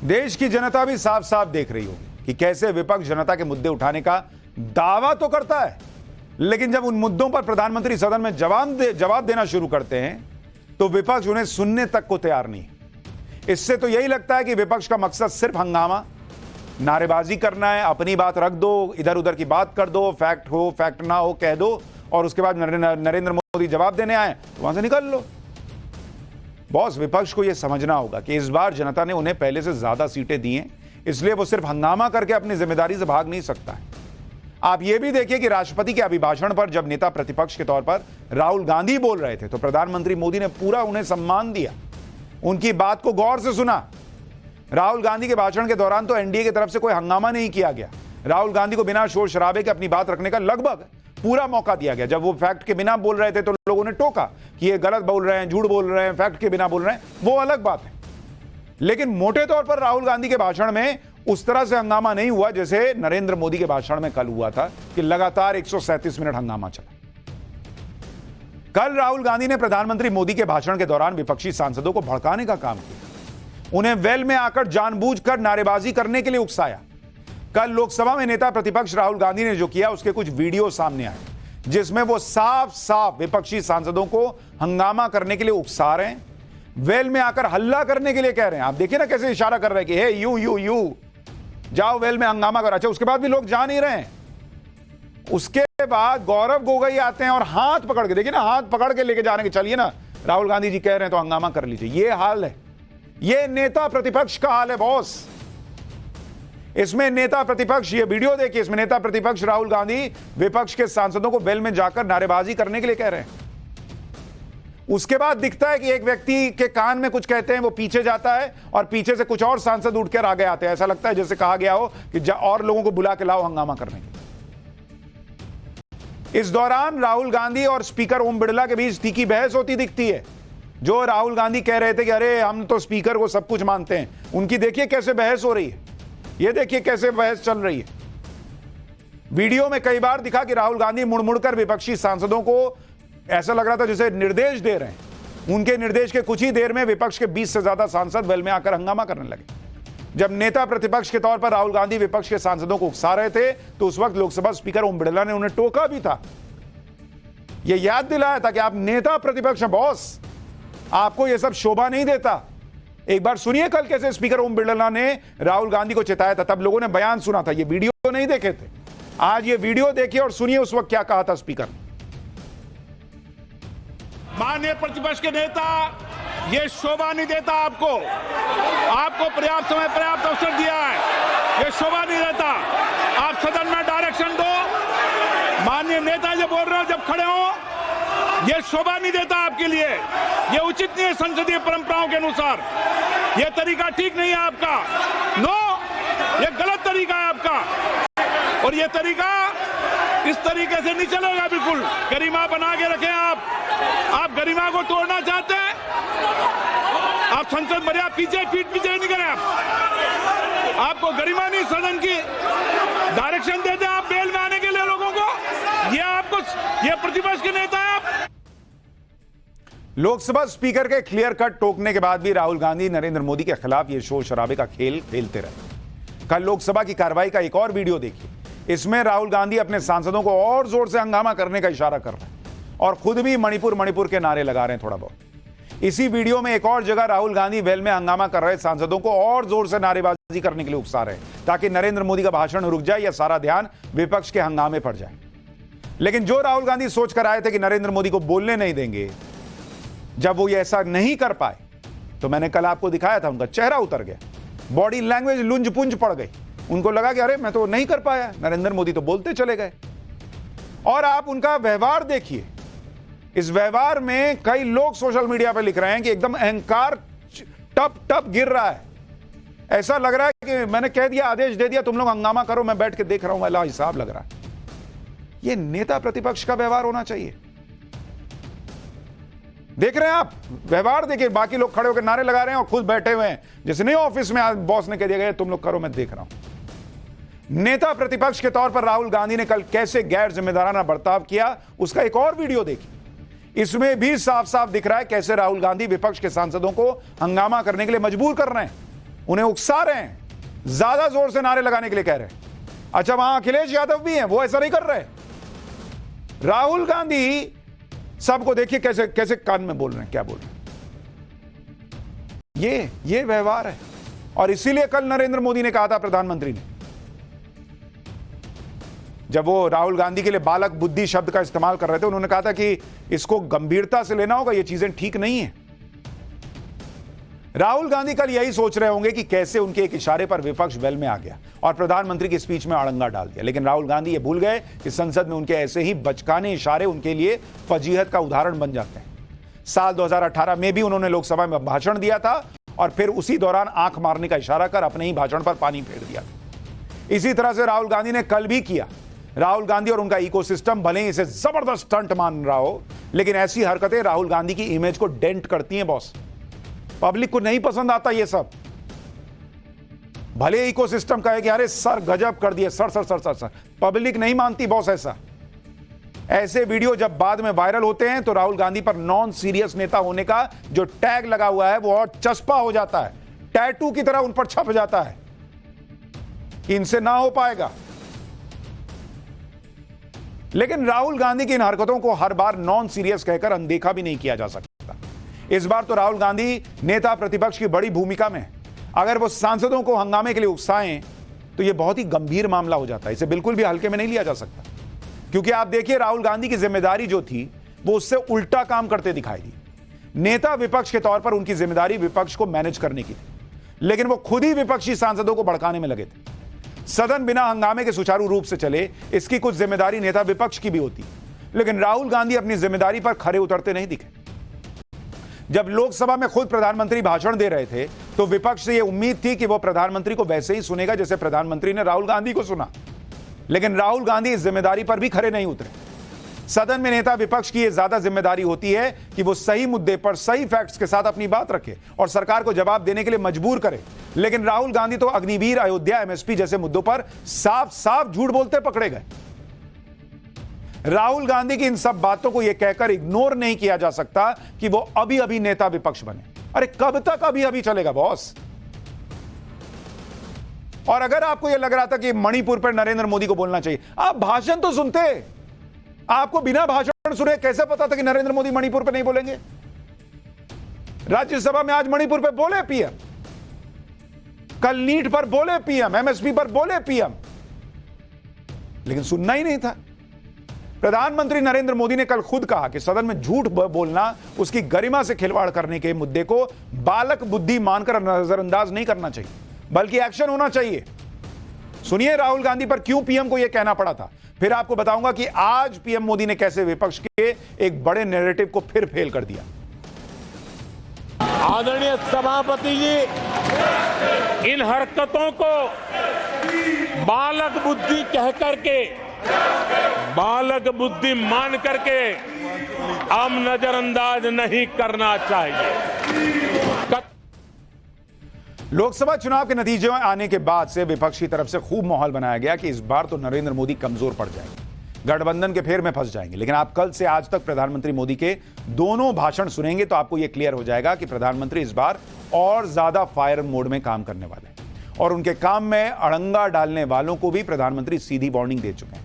देश की जनता भी साफ साफ देख रही होगी कि कैसे विपक्ष जनता के मुद्दे उठाने का दावा तो करता है, लेकिन जब उन मुद्दों पर प्रधानमंत्री सदन में जवाब देना शुरू करते हैं तो विपक्ष उन्हें सुनने तक को तैयार नहीं। इससे तो यही लगता है कि विपक्ष का मकसद सिर्फ हंगामा, नारेबाजी करना है, अपनी बात रख दो, इधर उधर की बात कर दो, फैक्ट हो फैक्ट ना हो कह दो और उसके बाद नरेंद्र मोदी जवाब देने आए तो वहां से निकल लो। बॉस, विपक्ष को यह समझना होगा कि इस बार जनता ने उन्हें पहले से ज्यादा सीटें दी हैं, इसलिए वो सिर्फ हंगामा करके अपनी जिम्मेदारी से भाग नहीं सकता है। आप यह भी देखिए कि राष्ट्रपति के अभिभाषण पर जब नेता प्रतिपक्ष के तौर पर राहुल गांधी बोल रहे थे तो प्रधानमंत्री मोदी ने पूरा उन्हें सम्मान दिया, उनकी बात को गौर से सुना। राहुल गांधी के भाषण के दौरान तो एनडीए की तरफ से कोई हंगामा नहीं किया गया। राहुल गांधी को बिना शोर शराबे के अपनी बात रखने का लगभग पूरा मौका दिया गया। जब वो फैक्ट के बिना बोल रहे थे तो लोगों ने टोका कि ये गलत बोल रहे हैं, झूठ बोल रहे हैं, फैक्ट के बिना बोल रहे हैं, वो अलग बात है। लेकिन मोटे तौर पर राहुल गांधी के भाषण में उस तरह से हंगामा नहीं हुआ जैसे नरेंद्र मोदी के भाषण में कल हुआ था कि लगातार 137 मिनट हंगामा चला। कल राहुल गांधी ने प्रधानमंत्री मोदी के भाषण के दौरान विपक्षी सांसदों को भड़काने का काम किया, उन्हें वेल में आकर जानबूझकर नारेबाजी करने के लिए उकसाया। कल लोकसभा में नेता प्रतिपक्ष राहुल गांधी ने जो किया उसके कुछ वीडियो सामने आए जिसमें वो साफ साफ विपक्षी सांसदों को हंगामा करने के लिए उकसा रहे हैं, वेल में आकर हल्ला करने के लिए कह रहे हैं। आप देखिए ना कैसे इशारा कर रहे हैं कि हे यू जाओ वेल में हंगामा करो। अच्छा, उसके बाद भी लोग जा नहीं रहे हैं। उसके बाद गौरव गोगोई आते हैं और हाथ पकड़ के, देखिए ना, हाथ पकड़ के लेके जाने के, चलिए ना राहुल गांधी जी कह रहे हैं तो हंगामा कर लीजिए। ये हाल है, ये नेता प्रतिपक्ष का हाल है बॉस। इसमें नेता प्रतिपक्ष, ये वीडियो देखिए, इसमें नेता प्रतिपक्ष राहुल गांधी विपक्ष के सांसदों को वेल में जाकर नारेबाजी करने के लिए कह रहे हैं। उसके बाद दिखता है कि एक व्यक्ति के कान में कुछ कहते हैं, वो पीछे जाता है और पीछे से कुछ और सांसद उठकर आगे आते हैं। ऐसा लगता है जैसे कहा गया हो कि और लोगों को बुला के लाओ हंगामा करने के लिए। इस दौरान राहुल गांधी और स्पीकर ओम बिड़ला के बीच तीखी बहस होती दिखती है। जो राहुल गांधी कह रहे थे कि अरे हम तो स्पीकर को सब कुछ मानते हैं, उनकी देखिए कैसे बहस हो रही है। ये देखिए कैसे बहस चल रही है। वीडियो में कई बार दिखा कि राहुल गांधी मुड़ मुड़कर विपक्षी सांसदों को ऐसा लग रहा था जैसे निर्देश दे रहे हैं। उनके निर्देश के कुछ ही देर में विपक्ष के 20 से ज्यादा सांसद वेल में आकर हंगामा करने लगे। जब नेता प्रतिपक्ष के तौर पर राहुल गांधी विपक्ष के सांसदों को उकसा रहे थे तो उस वक्त लोकसभा स्पीकर ओम बिड़ला ने उन्हें टोका भी था। यह याद दिलाया था कि आप नेता प्रतिपक्ष हैं बॉस, आपको यह सब शोभा नहीं देता। एक बार सुनिए कल कैसे स्पीकर ओम बिड़ला ने राहुल गांधी को चेताया था, तब लोगों ने बयान सुना था, ये वीडियो नहीं देखे थे। आज ये वीडियो देखिए और सुनिए उस वक्त क्या कहा था स्पीकर।
माननीय प्रतिपक्ष के नेता, ये शोभा नहीं देता आपको। आपको पर्याप्त समय, पर्याप्त अवसर दिया है, ये शोभा नहीं देता। आप सदन में डायरेक्शन दो। माननीय नेता जो बोल रहे हो जब खड़े हो, ये शोभा नहीं देता आपके लिए, ये उचित नहीं है संसदीय परंपराओं के अनुसार। ये तरीका ठीक नहीं है आपका। नो, ये गलत तरीका है आपका, और ये तरीका इस तरीके से नहीं चलेगा। बिल्कुल गरिमा बना के रखें आप गरिमा को तोड़ना चाहते हैं। आप संसद मर्यादा पीछे नहीं करें। आपको गरिमा नहीं, सदन की डायरेक्शन देते हैं आप बेल में आने के लिए लोगों को। ये प्रतिपक्ष के नेता है आप।
लोकसभा स्पीकर के क्लियर कट टोकने के बाद भी राहुल गांधी नरेंद्र मोदी के खिलाफ ये शोर शराबे का खेल खेलते रहे। कल लोकसभा की कार्रवाई का एक और वीडियो देखिए। इसमें राहुल गांधी अपने सांसदों को और जोर से हंगामा करने का इशारा कर रहे हैं और खुद भी मणिपुर के नारे लगा रहे हैं थोड़ा बहुत। इसी वीडियो में एक और जगह राहुल गांधी वेल में हंगामा कर रहे सांसदों को और जोर से नारेबाजी करने के लिए उकसा रहे हैं ताकि नरेंद्र मोदी का भाषण रुक जाए या सारा ध्यान विपक्ष के हंगामे पर जाए। लेकिन जो राहुल गांधी सोच कर आए थे कि नरेंद्र मोदी को बोलने नहीं देंगे, जब वो ऐसा नहीं कर पाए तो मैंने कल आपको दिखाया था, उनका चेहरा उतर गया, बॉडी लैंग्वेज लुंज पुंज पड़ गई। उनको लगा कि अरे मैं तो नहीं कर पाया, नरेंद्र मोदी तो बोलते चले गए। और आप उनका व्यवहार देखिए। इस व्यवहार में कई लोग सोशल मीडिया पर लिख रहे हैं कि एकदम अहंकार टप टप गिर रहा है। ऐसा लग रहा है कि मैंने कह दिया, आदेश दे दिया, तुम लोग हंगामा करो, मैं बैठ के देख रहा हूं वाला हिसाब लग रहा है। यह नेता प्रतिपक्ष का व्यवहार होना चाहिए। देख रहे हैं आप, व्यवहार देखिए। बाकी लोग खड़े होकर नारे लगा रहे हैं और खुद बैठे हुए हैं, जैसे नहीं ऑफिस में आज बॉस ने कह दिया गया तुम लोग करो, मैं देख रहा हूं। नेता प्रतिपक्ष के तौर पर राहुल गांधी ने कल कैसे गैर जिम्मेदाराना बर्ताव किया, उसका एक और वीडियो देखिए। इसमें भी साफ साफ दिख रहा है कैसे राहुल गांधी विपक्ष के सांसदों को हंगामा करने के लिए मजबूर कर रहे हैं, उन्हें उकसा रहे हैं, ज्यादा जोर से नारे लगाने के लिए कह रहे हैं। अच्छा, वहां अखिलेश यादव भी हैं, वो ऐसा नहीं कर रहे। राहुल गांधी सबको देखिए कैसे कैसे कान में बोल रहे हैं, क्या बोल रहे हैं। ये व्यवहार है। और इसीलिए कल नरेंद्र मोदी ने कहा था, प्रधानमंत्री ने, जब वो राहुल गांधी के लिए बालक बुद्धि शब्द का इस्तेमाल कर रहे थे, उन्होंने कहा था कि इसको गंभीरता से लेना होगा, ये चीजें ठीक नहीं है। राहुल गांधी कल यही सोच रहे होंगे कि कैसे उनके एक इशारे पर विपक्ष वेल में आ गया और प्रधानमंत्री की स्पीच में अड़ंगा डाल दिया। लेकिन राहुल गांधी ये भूल गए कि संसद में उनके ऐसे ही बचकाने इशारे उनके लिए फजीहत का उदाहरण बन जाते हैं। साल 2018 में भी उन्होंने लोकसभा में भाषण दिया था और फिर उसी दौरान आंख मारने का इशारा कर अपने ही भाषण पर पानी फेर दिया। इसी तरह से राहुल गांधी ने कल भी किया। राहुल गांधी और उनका इकोसिस्टम भले ही इसे जबरदस्त स्टंट मान रहा हो, लेकिन ऐसी हरकतें राहुल गांधी की इमेज को डेंट करती हैं बॉस। पब्लिक को नहीं पसंद आता ये सब। भले इकोसिस्टम कहे कि अरे सर गजब कर दिए, sir sir sir sir sir, public नहीं मानती बॉस ऐसा। ऐसे वीडियो जब बाद में वायरल होते हैं तो राहुल गांधी पर नॉन सीरियस नेता होने का जो टैग लगा हुआ है वो और चस्पा हो जाता है, टैटू की तरह उन पर छप जाता है कि इनसे ना हो पाएगा। लेकिन राहुल गांधी की इन हरकतों को हर बार नॉन सीरियस कहकर अनदेखा भी नहीं किया जा सकता। इस बार तो राहुल गांधी नेता प्रतिपक्ष की बड़ी भूमिका में, अगर वो सांसदों को हंगामे के लिए उकसाएं तो यह बहुत ही गंभीर मामला हो जाता है। इसे बिल्कुल भी हल्के में नहीं लिया जा सकता, क्योंकि आप देखिए राहुल गांधी की जिम्मेदारी जो थी वो उससे उल्टा काम करते दिखाई दी। नेता विपक्ष के तौर पर उनकी जिम्मेदारी विपक्ष को मैनेज करने की थी, लेकिन वो खुद ही विपक्षी सांसदों को भड़काने में लगे थे। सदन बिना हंगामे के सुचारू रूप से चले, इसकी कुछ जिम्मेदारी नेता विपक्ष की भी होती, लेकिन राहुल गांधी अपनी जिम्मेदारी पर खरे उतरते नहीं दिखे। जब लोकसभा में खुद प्रधानमंत्री भाषण दे रहे थे तो विपक्ष से यह उम्मीद थी कि वो प्रधानमंत्री को वैसे ही सुनेगा जैसे प्रधानमंत्री ने राहुल गांधी को सुना, लेकिन राहुल गांधी इस जिम्मेदारी पर भी खरे नहीं उतरे। सदन में नेता विपक्ष की यह ज्यादा जिम्मेदारी होती है कि वो सही मुद्दे पर सही फैक्ट्स के साथ अपनी बात रखे और सरकार को जवाब देने के लिए मजबूर करे। लेकिन राहुल गांधी तो अग्निवीर, अयोध्या, एमएसपी जैसे मुद्दों पर साफ साफ झूठ बोलते पकड़े गए। राहुल गांधी की इन सब बातों को यह कहकर इग्नोर नहीं किया जा सकता कि वो अभी अभी नेता विपक्ष बने। अरे कब तक अभी अभी चलेगा बॉस? और अगर आपको यह लग रहा था कि मणिपुर पर नरेंद्र मोदी को बोलना चाहिए, आप भाषण तो सुनते। आपको बिना भाषण सुने कैसे पता था कि नरेंद्र मोदी मणिपुर पर नहीं बोलेंगे? राज्यसभा में आज मणिपुर पर बोले पीएम, कल नीट पर बोले पीएम, एमएसपी पर बोले पीएम, लेकिन सुनना ही नहीं था। प्रधानमंत्री नरेंद्र मोदी ने कल खुद कहा कि सदन में झूठ बोलना, उसकी गरिमा से खिलवाड़ करने के मुद्दे को बालक बुद्धि मानकर नजरअंदाज नहीं करना चाहिए, बल्कि एक्शन होना चाहिए। सुनिए राहुल गांधी पर क्यों पीएम को यह कहना पड़ा था। फिर आपको बताऊंगा कि आज पीएम मोदी ने कैसे विपक्ष के एक बड़े नैरेटिव को फिर फेल कर दिया।
आदरणीय सभापति जी, इन हरकतों को बालक बुद्धि कह करके, बालक बुद्धि मान करके हम नजरअंदाज नहीं करना चाहिए।
लोकसभा चुनाव के नतीजे आने के बाद से विपक्ष की तरफ से खूब माहौल बनाया गया कि इस बार तो नरेंद्र मोदी कमजोर पड़ जाएंगे, गठबंधन के फेर में फंस जाएंगे। लेकिन आप कल से आज तक प्रधानमंत्री मोदी के दोनों भाषण सुनेंगे तो आपको यह क्लियर हो जाएगा कि प्रधानमंत्री इस बार और ज्यादा फायर मोड में काम करने वाले हैं और उनके काम में अड़ंगा डालने वालों को भी प्रधानमंत्री सीधी वार्निंग दे चुके हैं।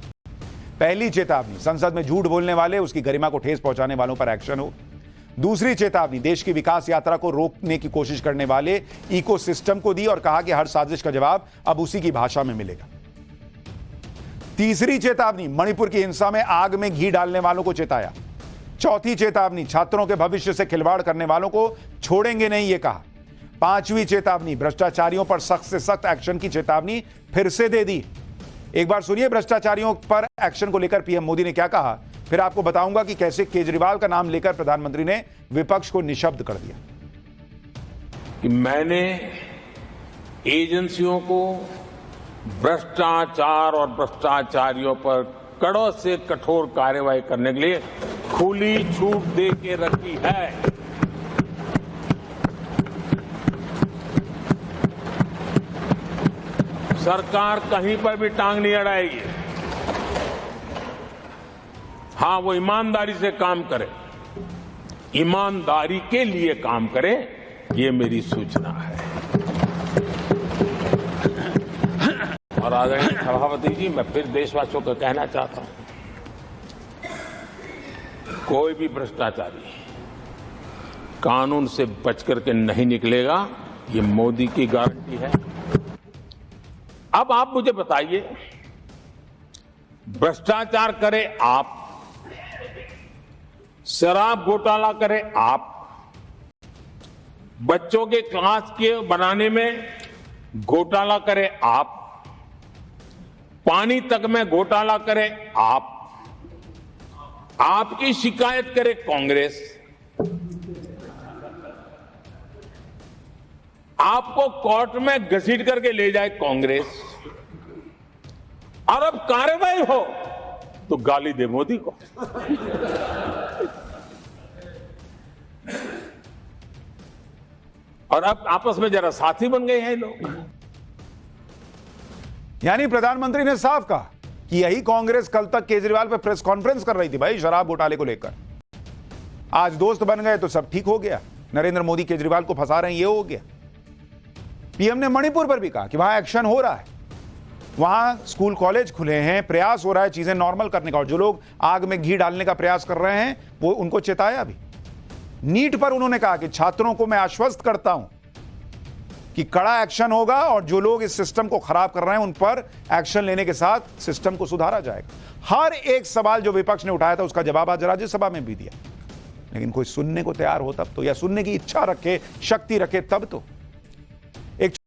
पहली चेतावनी, संसद में झूठ बोलने वाले, उसकी गरिमा को ठेस पहुंचाने वालों पर एक्शन हो। दूसरी चेतावनी, देश की विकास यात्रा को रोकने की कोशिश करने वाले इकोसिस्टम को दी और कहा कि हर साजिश का जवाब अब उसी की भाषा में मिलेगा। तीसरी चेतावनी, मणिपुर की हिंसा में आग में घी डालने वालों को चेताया। चौथी चेतावनी, छात्रों के भविष्य से खिलवाड़ करने वालों को छोड़ेंगे नहीं, यह कहा। पांचवी चेतावनी, भ्रष्टाचारियों पर सख्त से सख्त एक्शन की चेतावनी फिर से दे दी। एक बार सुनिए भ्रष्टाचारियों पर एक्शन को लेकर पीएम मोदी ने क्या कहा, फिर आपको बताऊंगा कि कैसे केजरीवाल का नाम लेकर प्रधानमंत्री ने विपक्ष को निशब्द कर दिया।
कि मैंने एजेंसियों को भ्रष्टाचार और भ्रष्टाचारियों पर कड़ों से कठोर कार्रवाई करने के लिए खुली छूट दे के रखी है। सरकार कहीं पर भी टांग नहीं अड़ाएगी। हां, वो ईमानदारी से काम करे, ईमानदारी के लिए काम करे, ये मेरी सूचना है। और आदरणीय सभापति जी, मैं फिर देशवासियों को कहना चाहता हूं, कोई भी भ्रष्टाचारी कानून से बच करके नहीं निकलेगा, ये मोदी की गारंटी है। अब आप मुझे बताइए, भ्रष्टाचार करे आप, शराब घोटाला करे आप, बच्चों के क्लास के बनाने में घोटाला करे आप, पानी तक में घोटाला करे आप, आपकी शिकायत करे कांग्रेस, आपको कोर्ट में घसीट करके ले जाए कांग्रेस, और अब कार्रवाई हो तो गाली दे मोदी को। और अब आपस में जरा साथी बन गए हैं लोग।
यानी प्रधानमंत्री ने साफ कहा कि यही कांग्रेस कल तक केजरीवाल पे प्रेस कॉन्फ्रेंस कर रही थी भाई शराब घोटाले को लेकर। आज दोस्त बन गए तो सब ठीक हो गया, नरेंद्र मोदी केजरीवाल को फंसा रहे हैं, ये हो गया। पीएम ने मणिपुर पर भी कहा कि वहां एक्शन हो रहा है, वहां स्कूल कॉलेज खुले हैं, प्रयास हो रहा है चीजें नॉर्मल करने का, और जो लोग आग में घी डालने का प्रयास कर रहे हैं वो उनको चेताया भी। नीट पर उन्होंने कहा कि छात्रों को मैं आश्वस्त करता हूं कि कड़ा एक्शन होगा और जो लोग इस सिस्टम को खराब कर रहे हैं उन पर एक्शन लेने के साथ सिस्टम को सुधारा जाएगा। हर एक सवाल जो विपक्ष ने उठाया था उसका जवाब आज राज्यसभा में भी दिया, लेकिन कोई सुनने को तैयार हो तब तो, या सुनने की इच्छा रखे, शक्ति रखे तब तो।